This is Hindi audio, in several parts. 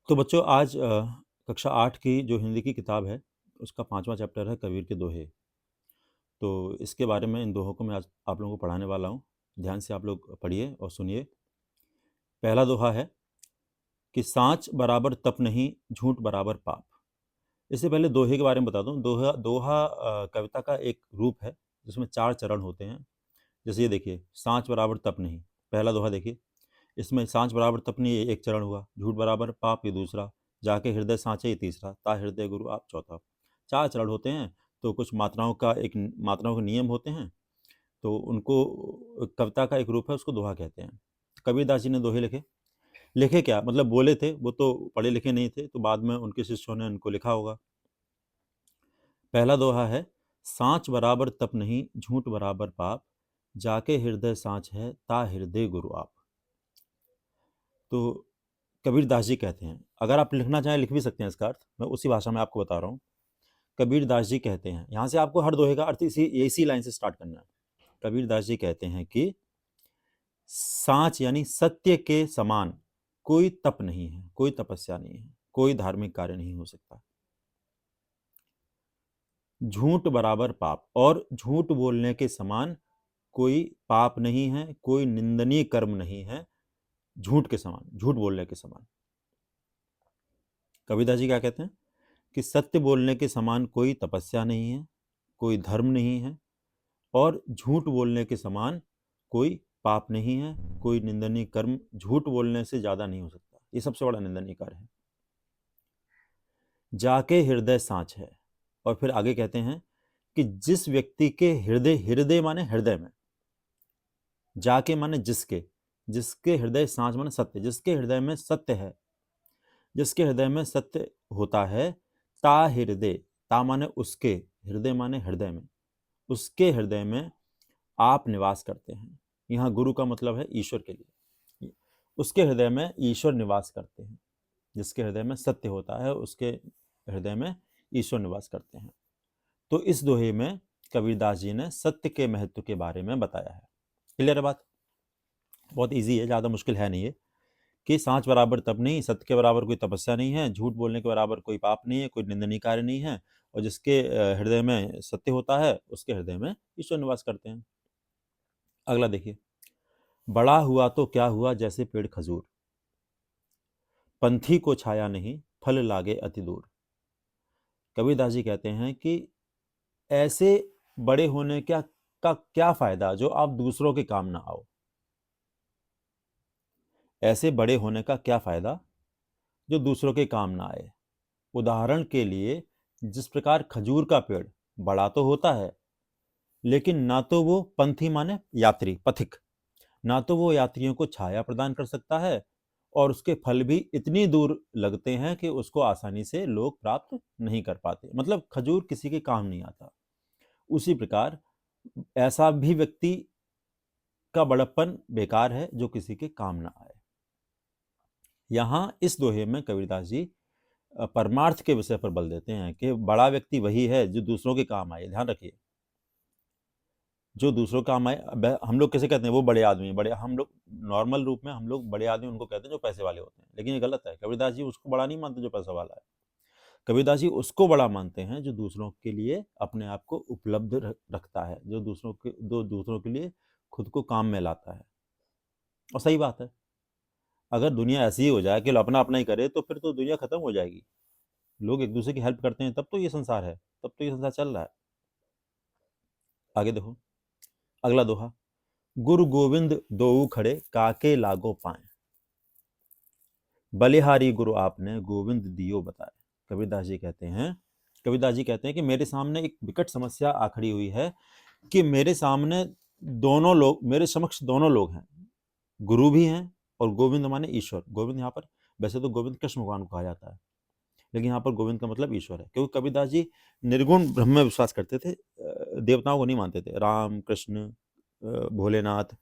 तो बच्चों आज कक्षा 8 की जो हिंदी की किताब है उसका 5वां चैप्टर है कबीर के दोहे। तो इसके बारे में इन दोहों को मैं आज आप लोगों को पढ़ाने वाला हूँ। ध्यान से आप लोग पढ़िए और सुनिए। पहला दोहा है कि साँच बराबर तप नहीं, झूठ बराबर पाप। इससे पहले दोहे के बारे में बता दूँ। दोहा दोहा कविता का एक रूप है जिसमें 4 चरण होते हैं। जैसे ये देखिए, साँच बराबर तप नहीं, पहला दोहा देखिए। इसमें साँच बराबर तप नहीं, ये एक चरण हुआ। झूठ बराबर पाप, ये दूसरा। जाके हृदय साँचे, ये तीसरा। ता हृदय गुरु आप, चौथा। 4 चरण होते हैं। तो कुछ मात्राओं के नियम होते हैं, तो उनको कविता का एक रूप है, उसको दोहा कहते हैं। कबीरदास जी ने दोहे लिखे। लिखे क्या मतलब, बोले थे, वो तो पढ़े लिखे नहीं थे, तो बाद में उनके शिष्यों ने उनको लिखा होगा। पहला दोहा है, साँच बराबर तप नहीं, झूठ बराबर पाप। जाके हृदय साँच है, ता हृदय गुरु आप। तो कबीरदास जी कहते हैं, अगर आप लिखना चाहें लिख भी सकते हैं इसका अर्थ, मैं उसी भाषा में आपको बता रहा हूँ। कबीरदास जी कहते हैं, यहाँ से आपको हर दोहे का अर्थ इसी लाइन से स्टार्ट करना है। कबीरदास जी कहते हैं कि साँच यानी सत्य के समान कोई तप नहीं है, कोई तपस्या नहीं है, कोई धार्मिक कार्य नहीं हो सकता। झूठ बराबर पाप, और झूठ बोलने के समान कोई पाप नहीं है, कोई निंदनीय कर्म नहीं है। झूठ के समान, झूठ बोलने के समान। कबीरदास जी क्या कहते हैं कि सत्य बोलने के समान कोई तपस्या नहीं है, कोई धर्म नहीं है, और झूठ बोलने के समान कोई पाप नहीं है, कोई निंदनीय कर्म झूठ बोलने से ज्यादा नहीं हो सकता। ये सबसे बड़ा निंदनीय कार्य है। जाके हृदय साँच है, और फिर आगे कहते हैं कि जिस व्यक्ति के हृदय, हृदय माने हृदय में, जाके माने जिसके, जिसके हृदय साँच माने सत्य, जिसके हृदय में सत्य है, जिसके हृदय में सत्य होता है, ता हृदय, ता माने उसके, हृदय माने हृदय में, उसके हृदय में आप निवास करते हैं। यहाँ गुरु का मतलब है ईश्वर के लिए। उसके हृदय में ईश्वर निवास करते हैं। जिसके हृदय में सत्य होता है, उसके हृदय में ईश्वर निवास करते हैं। तो इस दोहे में कबीरदास जी ने सत्य के महत्व के बारे में बताया है। क्लियर है बात? बहुत इजी है, ज़्यादा मुश्किल है नहीं है। कि साँच बराबर तप नहीं, सत्य के बराबर कोई तपस्या नहीं है, झूठ बोलने के बराबर कोई पाप नहीं है, कोई निंदनीय कार्य नहीं है, और जिसके हृदय में सत्य होता है, उसके हृदय में ईश्वर निवास करते हैं। अगला देखिए, बड़ा हुआ तो क्या हुआ जैसे पेड़ खजूर, पंथी को छाया नहीं, फल लागे अति दूर। कबीरदास जी कहते हैं कि ऐसे बड़े होने का क्या फायदा जो आप दूसरों के काम ना आओ। ऐसे बड़े होने का क्या फायदा जो दूसरों के काम ना आए। उदाहरण के लिए, जिस प्रकार खजूर का पेड़ बड़ा तो होता है, लेकिन ना तो वो पंथी माने यात्री, पथिक, ना तो वो यात्रियों को छाया प्रदान कर सकता है, और उसके फल भी इतनी दूर लगते हैं कि उसको आसानी से लोग प्राप्त नहीं कर पाते। मतलब खजूर किसी के काम नहीं आता। उसी प्रकार ऐसा भी व्यक्ति का बड़प्पन बेकार है जो किसी के काम ना आए। यहाँ इस दोहे में कबीरदास जी परमार्थ के विषय पर बल देते हैं कि बड़ा व्यक्ति वही है जो दूसरों के काम आए। ध्यान रखिए, जो दूसरों के काम आए। हम लोग कैसे कहते हैं वो बड़े आदमी, बड़े, हम लोग नॉर्मल रूप में हम लोग बड़े आदमी उनको कहते हैं जो पैसे वाले होते हैं, लेकिन ये गलत है। कबीरदास जी उसको बड़ा नहीं मानते जो पैसा वाला है। कबीरदास जी उसको बड़ा मानते हैं जो दूसरों के लिए अपने आप को उपलब्ध रखता है, जो दूसरों के लिए खुद को काम में लाता है। और सही बात है, अगर दुनिया ऐसी ही हो जाए कि अपना अपना ही करे तो फिर तो दुनिया खत्म हो जाएगी। लोग एक दूसरे की हेल्प करते हैं तब तो ये संसार है, तब तो ये संसार चल रहा है। आगे देखो, अगला दोहा, गुरु गोविंद दोऊ खड़े, काके लागो पाए। बलिहारी गुरु आपने, गोविंद दियो बताए। कबीरदास जी कहते हैं, कबीरदास जी कहते हैं कि मेरे सामने एक विकट समस्या आ खड़ी हुई है कि मेरे सामने दोनों लोग, मेरे समक्ष दोनों लोग हैं। गुरु भी हैं और गोविंद माने ईश्वर। गोविंद यहाँ पर, वैसे तो गोविंद कृष्ण भगवान को कहा जाता है, लेकिन यहाँ पर गोविंद का मतलब ईश्वर है, क्योंकि कबीरदास जी निर्गुण ब्रह्म में विश्वास करते थे। देवताओं को नहीं मानते थे। राम, कृष्ण, भोलेनाथ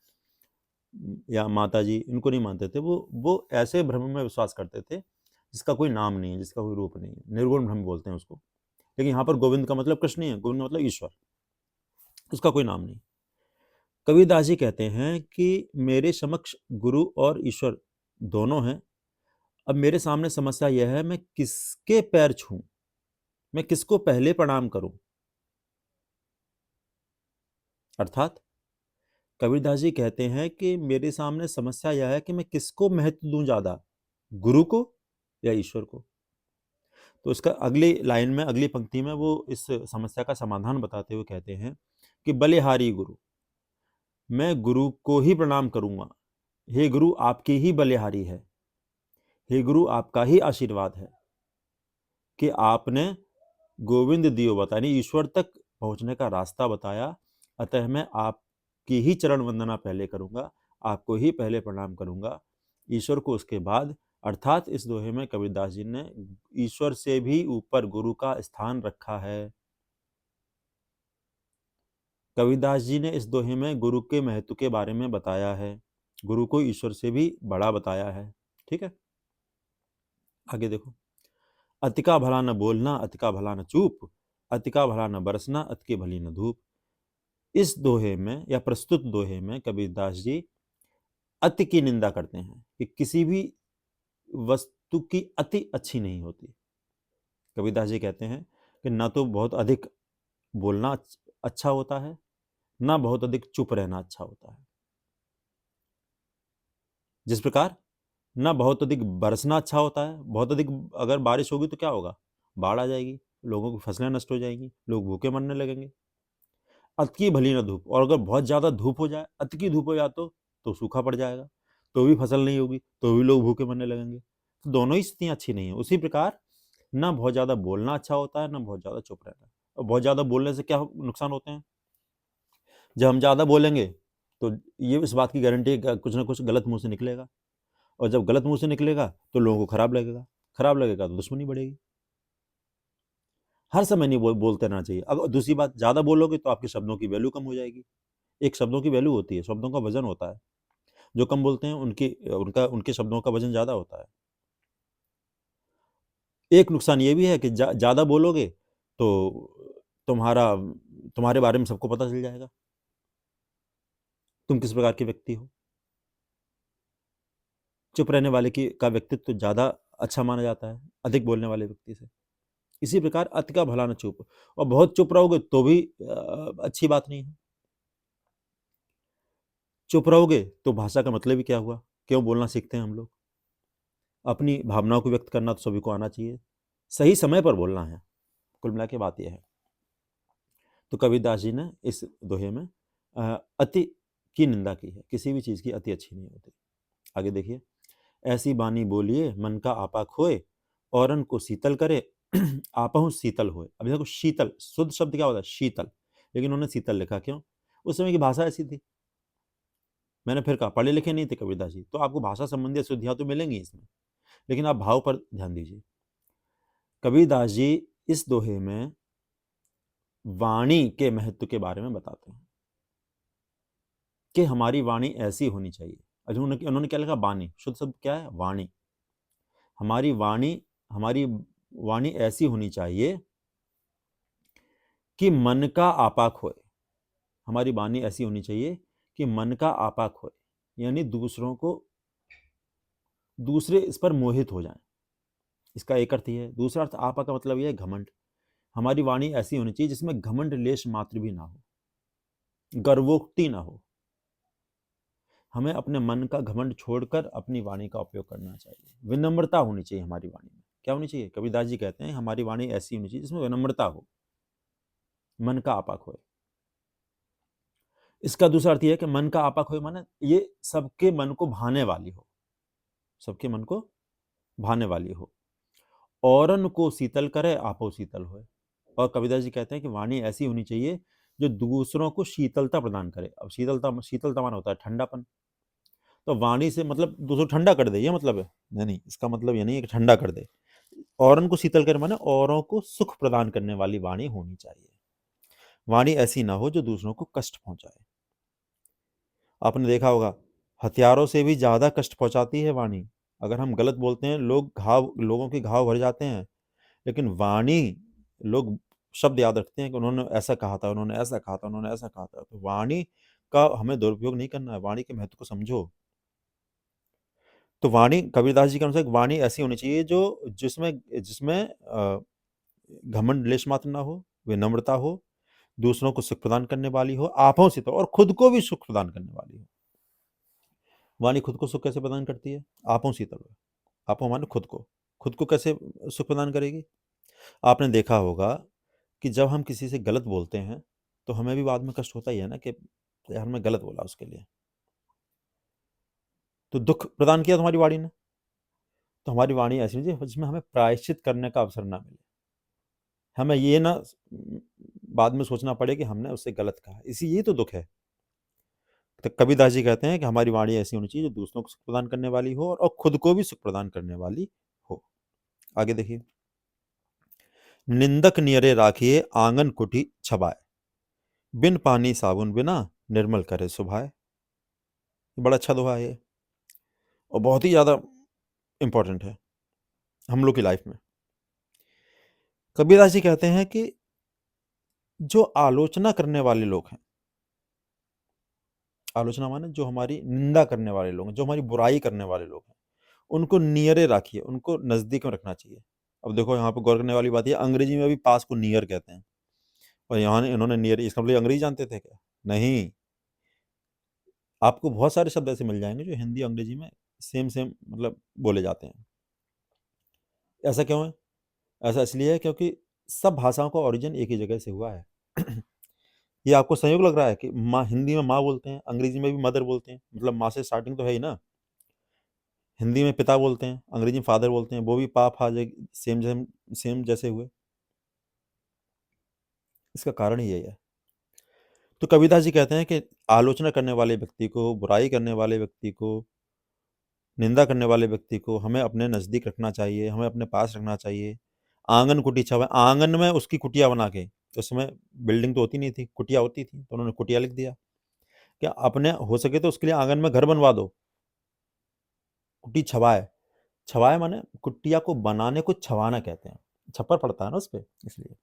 या माता जी, इनको नहीं मानते थे। वो ऐसे ब्रह्म में विश्वास करते थे जिसका कोई नाम नहीं है, जिसका कोई रूप नहीं है। निर्गुण ब्रह्म बोलते हैं उसको। लेकिन यहाँ पर गोविंद का मतलब कृष्ण ही है, गोविंद मतलब ईश्वर, उसका कोई नाम नहीं। कबीरदास जी कहते हैं कि मेरे समक्ष गुरु और ईश्वर दोनों हैं, अब मेरे सामने समस्या यह है, मैं किसके पैर छूं, मैं किसको पहले प्रणाम करूं। अर्थात कबीरदास जी कहते हैं कि मेरे सामने समस्या यह है कि मैं किसको महत्व दूं ज्यादा, गुरु को या ईश्वर को। तो इसका अगली लाइन में, अगली पंक्ति में वो इस समस्या का समाधान बताते हुए कहते हैं कि बलिहारी गुरु, मैं गुरु को ही प्रणाम करूंगा। हे गुरु, आपकी ही बलिहारी है। हे गुरु, आपका ही आशीर्वाद है कि आपने गोविंद दियो बता, यानी ईश्वर तक पहुंचने का रास्ता बताया। अतः मैं आपकी ही चरण वंदना पहले करूंगा, आपको ही पहले प्रणाम करूंगा, ईश्वर को उसके बाद। अर्थात इस दोहे में कबीरदास जी ने ईश्वर से भी ऊपर गुरु का स्थान रखा है। कबीरदास जी ने इस दोहे में गुरु के महत्व के बारे में बताया है, गुरु को ईश्वर से भी बड़ा बताया है। ठीक है, आगे देखो। अति का भला न बोलना, अति का भला न चूप, अति का भला न बरसना, अति की भली न धूप। इस दोहे में या प्रस्तुत दोहे में कबीरदास जी अति की निंदा करते हैं कि किसी भी वस्तु की अति अच्छी नहीं होती। कबीरदास जी कहते हैं कि ना तो बहुत अधिक बोलना अच्छा होता है, ना बहुत अधिक चुप रहना अच्छा होता है। जिस प्रकार ना बहुत अधिक बरसना अच्छा होता है, बहुत अधिक अगर बारिश होगी तो क्या होगा, बाढ़ आ जाएगी, लोगों की फसलें नष्ट हो जाएंगी, लोग भूखे मरने लगेंगे। अति की भली ना धूप, और अगर बहुत ज्यादा धूप हो जाए, अति की धूप हो जाए तो सूखा पड़ जाएगा, तो भी फसल नहीं होगी, तो भी लोग भूखे मरने लगेंगे। तो दोनों ही स्थितियां अच्छी नहीं है। उसी प्रकार ना बहुत ज्यादा बोलना अच्छा होता है, ना बहुत ज्यादा चुप रहना। और बहुत ज्यादा बोलने से क्या नुकसान होते हैं, जब हम ज्यादा बोलेंगे तो ये इस बात की गारंटी है कि कुछ ना कुछ गलत मुंह से निकलेगा, और जब गलत मुंह से निकलेगा तो लोगों को खराब लगेगा, खराब लगेगा तो दुश्मनी बढ़ेगी। हर समय नहीं बोलते रहना चाहिए। अगर दूसरी बात, ज्यादा बोलोगे तो आपके शब्दों की वैल्यू कम हो जाएगी। एक शब्दों की वैल्यू होती है, शब्दों का वजन होता है। जो कम बोलते हैं उनके शब्दों का वजन ज्यादा होता है। एक नुकसान ये भी है कि ज्यादा बोलोगे तो तुम्हारा तुम्हारे बारे में सबको पता चल जाएगा, तुम किस प्रकार के व्यक्ति हो। चुप रहने वाले की का व्यक्तित्व ज्यादा अच्छा माना जाता है अधिक बोलने वाले व्यक्ति से। इसी प्रकार अति का भला न चुप, और बहुत चुप रहोगे तो भी अच्छी बात नहीं है। चुप रहोगे तो भाषा का मतलब ही क्या हुआ, क्यों बोलना सीखते हैं हम लोग। अपनी भावनाओं को व्यक्त करना तो सभी को आना चाहिए, सही समय पर बोलना है। कुल मिला के बात यह है। तो कबीरदास जी ने इस दोहे में अति की निंदा की है, किसी भी चीज की अति अच्छी नहीं होती। आगे देखिए। ऐसी बानी बोलिए मन का आपा खोए, औरन को शीतल करे आपहु शीतल होए। अभी देखो, शीतल शुद्ध शब्द क्या होता है, शीतल, लेकिन उन्होंने शीतल लिखा, क्यों, उस समय की भाषा ऐसी थी। मैंने फिर कहा, पढ़े लिखे नहीं थे कबीरदास जी, तो आपको भाषा संबंधी अशुद्धियां तो मिलेंगी इसमें, लेकिन आप भाव पर ध्यान दीजिए। कबीरदास जी इस दोहे में वाणी के महत्व के बारे में बताते हैं कि हमारी वाणी ऐसी होनी चाहिए। उन्होंने क्या लिखा, वाणी, शुद्ध शब्द क्या है, वाणी। हमारी वाणी ऐसी होनी चाहिए कि मन का आपा खोए। हमारी वाणी ऐसी होनी चाहिए कि मन का आपा खोए, यानी दूसरे इस पर मोहित हो जाएं। इसका एक अर्थ ये है। दूसरा अर्थ आपा का मतलब यह है घमंड। हमारी वाणी ऐसी होनी चाहिए जिसमें घमंड लेश मात्र भी ना हो, गर्वोक्ति ना हो। हमें अपने मन का घमंड छोड़कर अपनी वाणी का उपयोग करना चाहिए। विनम्रता होनी चाहिए हमारी वाणी में। क्या होनी चाहिए, कबीरदास जी कहते हैं हमारी वाणी ऐसी होनी चाहिए जिसमें विनम्रता हो, मन का आपा खोए। इसका दूसरा अर्थ यह है कि मन का आपा खोए माने ये सबके मन को भाने वाली हो, सबके मन को भाने वाली हो। औरन को शीतल करे आपो शीतल होए। और कबीरदास जी कहते हैं कि वाणी ऐसी होनी चाहिए जो दूसरों को शीतलता प्रदान करे। अब शीतलता माना होता है ठंडापन। तो वाणी से मतलब दूसरों ठंडा कर दे, ये मतलब है, नहीं, इसका मतलब ये नहीं है कि ठंडा कर दे। औरन को शीतल करे माने औरों को सुख प्रदान करने वाली वाणी होनी चाहिए। वाणी ऐसी ना हो जो दूसरों को कष्ट पहुंचाए। आपने देखा होगा, हथियारों से भी ज्यादा कष्ट पहुंचाती है वाणी। अगर हम गलत बोलते हैं, लोगों के घाव भर जाते हैं, लेकिन वाणी, लोग शब्द याद रखते हैं कि उन्होंने ऐसा कहा था, उन्होंने ऐसा कहा था, उन्होंने ऐसा कहा था। तो वाणी का हमें दुरुपयोग नहीं करना है, वाणी के महत्व को समझो। तो वाणी कबीरदास जी के अनुसार वाणी ऐसी होनी चाहिए जो जिसमें जिसमें घमंड लेश मात्र ना हो, विनम्रता हो, दूसरों को सुख प्रदान करने वाली हो, आपों से तो और खुद को भी सुख प्रदान करने वाली हो। वाणी खुद को सुख कैसे प्रदान करती है? आपों शीतल। आपो माने खुद को कैसे सुख प्रदान करेगी? आपने देखा होगा कि जब हम किसी से गलत बोलते हैं तो हमें भी बाद में कष्ट होता ही है ना कि यार मैं गलत बोला उसके लिए, तो दुख प्रदान किया तुम्हारी वाणी ने। तो हमारी वाणी ऐसी होनी चाहिए जिसमें हमें प्रायश्चित करने का अवसर ना मिले, हमें ये ना बाद में सोचना पड़े कि हमने उससे गलत कहा, इसी यही तो दुख है। तो कबीरदास जी कहते हैं कि हमारी वाणी ऐसी होनी चाहिए जो दूसरों को सुख प्रदान करने वाली हो और खुद को भी सुख प्रदान करने वाली हो। आगे देखिए, निंदक नियरे राखिए आंगन कुटी छबाए, बिन पानी साबुन बिना निर्मल करे सुभाए। बड़ा अच्छा दोहा है ये और बहुत ही ज़्यादा इम्पोर्टेंट है हम लोग की लाइफ में। कबीरदास जी कहते हैं कि जो आलोचना करने वाले लोग हैं, आलोचना माने जो हमारी निंदा करने वाले लोग हैं, जो हमारी बुराई करने वाले लोग हैं, उनको नियरे राखिए, उनको नज़दीक में रखना चाहिए। अब देखो यहाँ पे गौर करने वाली बात ये, अंग्रेजी में भी पास को नियर कहते हैं और यहाँ इन्होंने नियर, इसका मतलब अंग्रेजी जानते थे क्या? नहीं। आपको बहुत सारे शब्द ऐसे मिल जाएंगे जो हिंदी अंग्रेजी में सेम सेम मतलब बोले जाते हैं। ऐसा क्यों है? ऐसा इसलिए है क्योंकि सब भाषाओं का ओरिजिन एक ही जगह से हुआ है। ये आपको संयोग लग रहा है कि माँ, हिंदी में माँ बोलते हैं, अंग्रेजी में भी मदर बोलते हैं, मतलब माँ से स्टार्टिंग तो है ही ना। हिंदी में पिता बोलते हैं, अंग्रेजी में फादर बोलते हैं, वो भी पा फा सेम सेम सेम जैसे हुए। इसका कारण ही यही है। तो कबीरदास जी कहते हैं कि आलोचना करने वाले व्यक्ति को, बुराई करने वाले व्यक्ति को, निंदा करने वाले व्यक्ति को हमें अपने नज़दीक रखना चाहिए, हमें अपने पास रखना चाहिए। आंगन कुटी छावे, आंगन में उसकी कुटिया बना के, उस समय बिल्डिंग तो होती नहीं थी, कुटिया होती थी, तो उन्होंने कुटिया लिख दिया। क्या अपने हो सके तो उसके लिए आंगन में घर बनवा दो। कुटी छवाए, छवाए माने कुटिया को बनाने को छवाना कहते हैं, छप्पर पड़ता है ना उस पे, इसलिए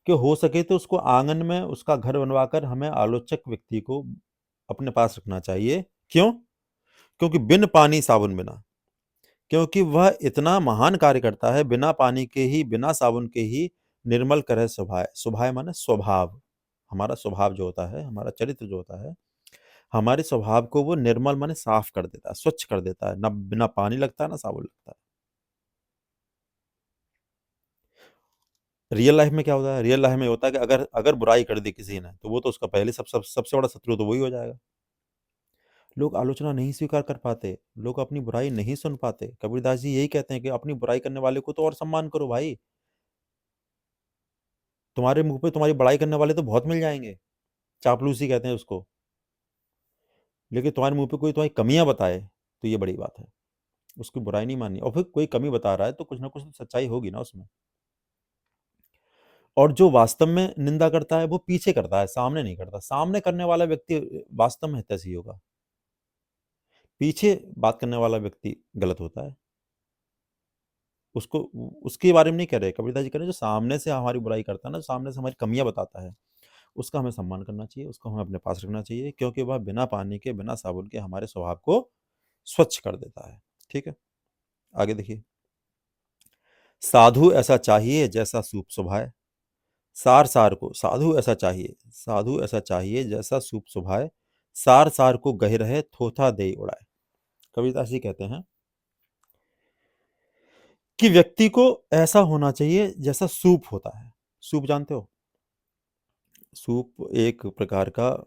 कि हो सके तो उसको आंगन में उसका घर बनवाकर हमें आलोचक व्यक्ति को अपने पास रखना चाहिए। क्यों? क्योंकि बिन पानी साबुन बिना, क्योंकि वह इतना महान कार्य करता है, बिना पानी के ही, बिना साबुन के ही निर्मल करे स्वभाव। स्वभाव माने स्वभाव, हमारा स्वभाव जो होता है, हमारा चरित्र जो होता है, हमारे स्वभाव को वो निर्मल माने साफ कर देता है, स्वच्छ कर देता है, ना बिना पानी लगता है ना साबुन लगता है। रियल लाइफ में क्या होता है? रियल लाइफ में होता है कि अगर अगर बुराई कर दी किसी ने तो वो तो उसका पहले सबसे बड़ा शत्रु तो वही हो जाएगा। लोग आलोचना नहीं स्वीकार कर पाते, लोग अपनी बुराई नहीं सुन पाते। कबीरदास जी यही कहते हैं कि अपनी बुराई करने वाले को तो और सम्मान करो भाई। तुम्हारे मुँह पे तुम्हारी बड़ाई करने वाले तो बहुत मिल जाएँगे, चापलूसी कहते हैं उसको। लेकिन तुम्हारे मुँह पे कोई तुम्हारी कमियाँ बताए, तो ये बड़ी बात है। उसकी बुराई नहीं माननी, और फिर कोई कमी बता रहा है तो कुछ ना कुछ तो सच्चाई होगी ना उसमें। और जो वास्तव में निंदा करता है वो पीछे करता है, सामने नहीं करता। सामने करने वाला व्यक्ति वास्तव में हितैषी होगा, पीछे बात करने वाला व्यक्ति गलत होता है। उसको उसके बारे में नहीं कह रहे, कबीरदास जी कह रहे हैं जो सामने से हमारी बुराई करता है ना, सामने से हमारी कमियाँ बताता है, उसका हमें सम्मान करना चाहिए, उसको हमें अपने पास रखना चाहिए, क्योंकि वह बिना पानी के, बिना साबुन के हमारे स्वभाव को स्वच्छ कर देता है। ठीक है? आगे देखिए, साधु ऐसा चाहिए जैसा सूप सुभाए, सार सार को, साधु ऐसा चाहिए, साधु ऐसा चाहिए जैसा सूप सुभाए, सार सार को गहे रहे थोथा दे उड़ाए। कबीरदास जी कहते हैं कि व्यक्ति को ऐसा होना चाहिए जैसा सूप होता है। सूप जानते हो? सूप एक प्रकार का,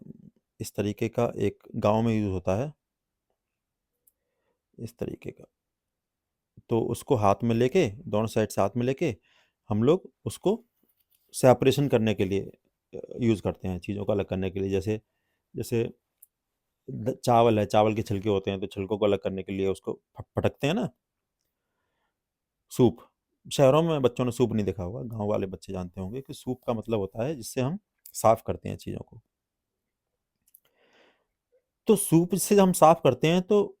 इस तरीके का, एक गांव में यूज होता है, इस तरीके का। तो उसको हाथ में लेके, दोनों साइड से हाथ में लेके, हम लोग उसको सेपरेशन करने के लिए यूज करते हैं, चीज़ों को अलग करने के लिए। जैसे जैसे चावल है, चावल के छिलके होते हैं, तो छिलकों को अलग करने के लिए उसको फटकते हैं ना, सूप। शहरों में बच्चों ने सूप नहीं देखा होगा, गांव वाले बच्चे जानते होंगे कि सूप का मतलब होता है जिससे हम साफ करते हैं चीज़ों को। तो सूप से जब हम साफ करते हैं तो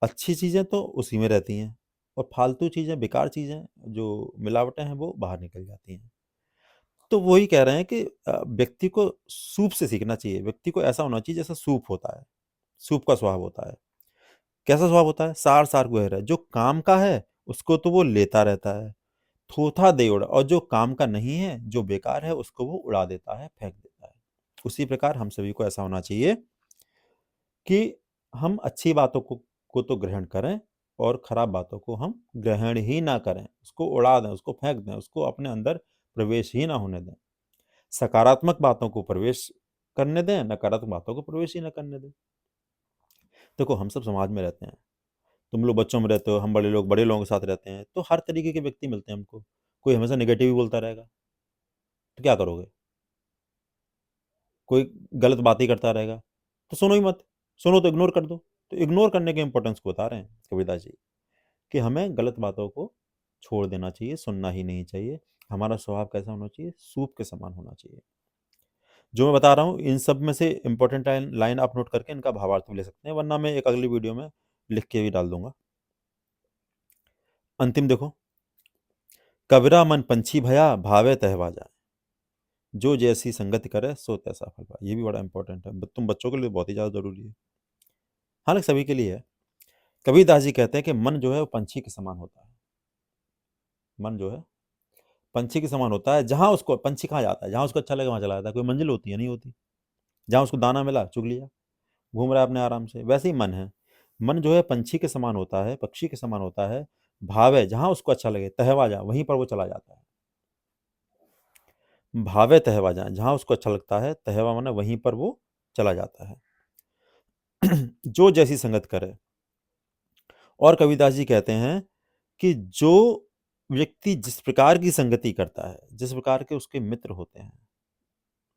अच्छी चीज़ें तो उसी में रहती हैं और फालतू चीज़ें, बेकार चीज़ें, जो मिलावटें हैं वो बाहर निकल जाती हैं। तो वही कह रहे हैं कि व्यक्ति को सूप से सीखना चाहिए, व्यक्ति को ऐसा होना चाहिए जैसा सूप होता है, सूप का स्वभाव होता है। कैसा स्वभाव होता है? सार सार गुहेर है। जो काम का है उसको तो वो लेता रहता है, थोथा दे उड़ा, और जो काम का नहीं है, जो बेकार है, उसको वो उड़ा देता है, फेंक देता है। उसी प्रकार हम सभी को ऐसा होना चाहिए कि हम अच्छी बातों को तो ग्रहण करें, और खराब बातों को हम ग्रहण ही ना करें, उसको उड़ा दें, उसको फेंक दें, उसको अपने अंदर प्रवेश ही ना होने दें। सकारात्मक बातों को प्रवेश करने दें, नकारात्मक बातों को प्रवेश ही ना करने दें। देखो, हम सब समाज में रहते हैं, तुम लोग बच्चों में रहते हो, हम बड़े लोग बड़े लोगों के साथ रहते हैं, तो हर तरीके के व्यक्ति मिलते हैं हमको। कोई हमेशा नेगेटिव ही बोलता रहेगा, तो क्या करोगे? कोई गलत बात ही करता रहेगा, तो सुनो ही मत। सुनो तो इग्नोर कर दो। तो इग्नोर करने के इंपॉर्टेंस को बता रहे हैं कबीरदास जी, कि हमें गलत बातों को छोड़ देना चाहिए, सुनना ही नहीं चाहिए। हमारा स्वभाव कैसा होना चाहिए? सूप के समान होना चाहिए। जो मैं बता रहा हूँ, इन सब में से इंपॉर्टेंट लाइन आप नोट करके इनका भावार्थ भी ले सकते हैं, वरना मैं एक अगली वीडियो में लिख के भी डाल दूंगा। अंतिम देखो, कबीरा मन पंछी भया, भावे तहवा जाए, जो जैसी संगति करे सो तैसा फल पाए। ये भी बड़ा इंपॉर्टेंट है, तुम बच्चों के लिए बहुत ही ज्यादा जरूरी है, हालांकि सभी के लिए है। कबीरदास जी कहते हैं कि मन जो है वो पंछी के समान होता है। मन जो है पंछी के समान होता है। जहां उसको, पंछी कहाँ जाता है? जहां उसको अच्छा लगे वहां चला जाता है। कोई मंजिल होती है? नहीं होती। जहां उसको दाना मिला चुग लिया, घूम रहा है अपने आराम से। वैसे ही मन है। मन जो है पंछी के समान होता है, पक्षी के समान होता है। भाव है, जहां उसको अच्छा लगे, तहवा जा, वहीं पर वो चला जाता है। भावे तहवा जाए, जहां उसको अच्छा लगता है, तहवा माने वहीं पर वो चला जाता है। जो जैसी संगत करे। और कबीरदास जी कहते हैं कि जो व्यक्ति जिस प्रकार की संगति करता है, जिस प्रकार के उसके मित्र होते हैं,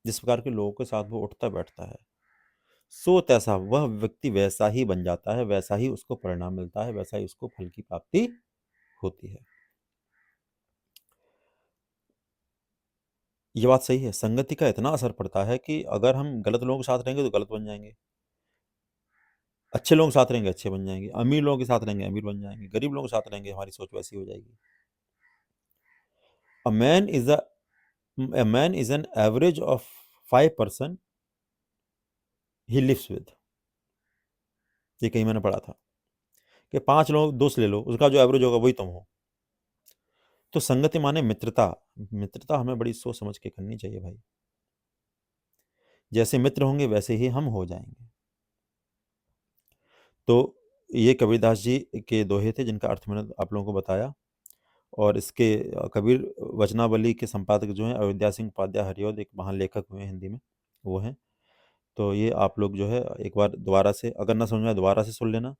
जिस प्रकार के लोगों के साथ वो उठता बैठता है, सो तैसा वह व्यक्ति वैसा ही बन जाता है, वैसा ही उसको परिणाम मिलता है, वैसा ही उसको फल की प्राप्ति होती है। ये बात सही है। संगति का इतना असर पड़ता है कि अगर हम गलत लोगों के साथ रहेंगे तो गलत बन जाएंगे, अच्छे लोगों के साथ रहेंगे अच्छे बन जाएंगे, अमीर लोगों के साथ रहेंगे अमीर बन जाएंगे, गरीब लोगों के साथ रहेंगे हमारी सोच वैसी हो जाएगी। A man is a man is an average of 5% he lives with। ये कहीं मैंने पढ़ा था कि 5 लोग दोस्त ले लो, उसका जो एवरेज होगा वही तुम हो। तो संगति माने मित्रता। मित्रता हमें बड़ी सोच समझ के करनी चाहिए भाई। जैसे मित्र होंगे वैसे ही हम हो जाएंगे। तो ये कबीरदास जी के दोहे थे, जिनका अर्थ मैंने आप लोगों को बताया। और इसके कबीर वचनावली के संपादक जो हैं अयोध्या सिंह उपाध्याय हरिऔध, एक महान लेखक हुए हैं हिंदी में, वो हैं। तो ये आप लोग जो है एक बार दोबारा से, अगर ना समझ में आए दोबारा से सुन लेना।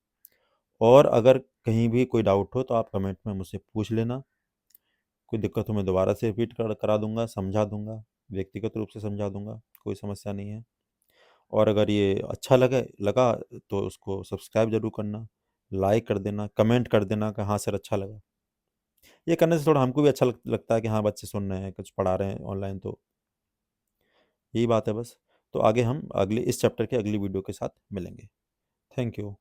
और अगर कहीं भी कोई डाउट हो तो आप कमेंट में मुझसे पूछ लेना। कोई दिक्कत हो मैं दोबारा से रिपीट करा दूंगा, समझा दूंगा, व्यक्तिगत रूप से समझा दूंगा, कोई समस्या नहीं है। और अगर ये अच्छा लगा तो उसको सब्सक्राइब जरूर करना, लाइक कर देना, कमेंट कर देना कि हाँ सर अच्छा लगा। ये करने से थोड़ा हमको भी अच्छा लगता है कि हाँ बच्चे सुन रहे हैं, कुछ पढ़ा रहे हैं ऑनलाइन। तो यही बात है बस। तो आगे हम अगले इस चैप्टर के अगली वीडियो के साथ मिलेंगे। Thank you.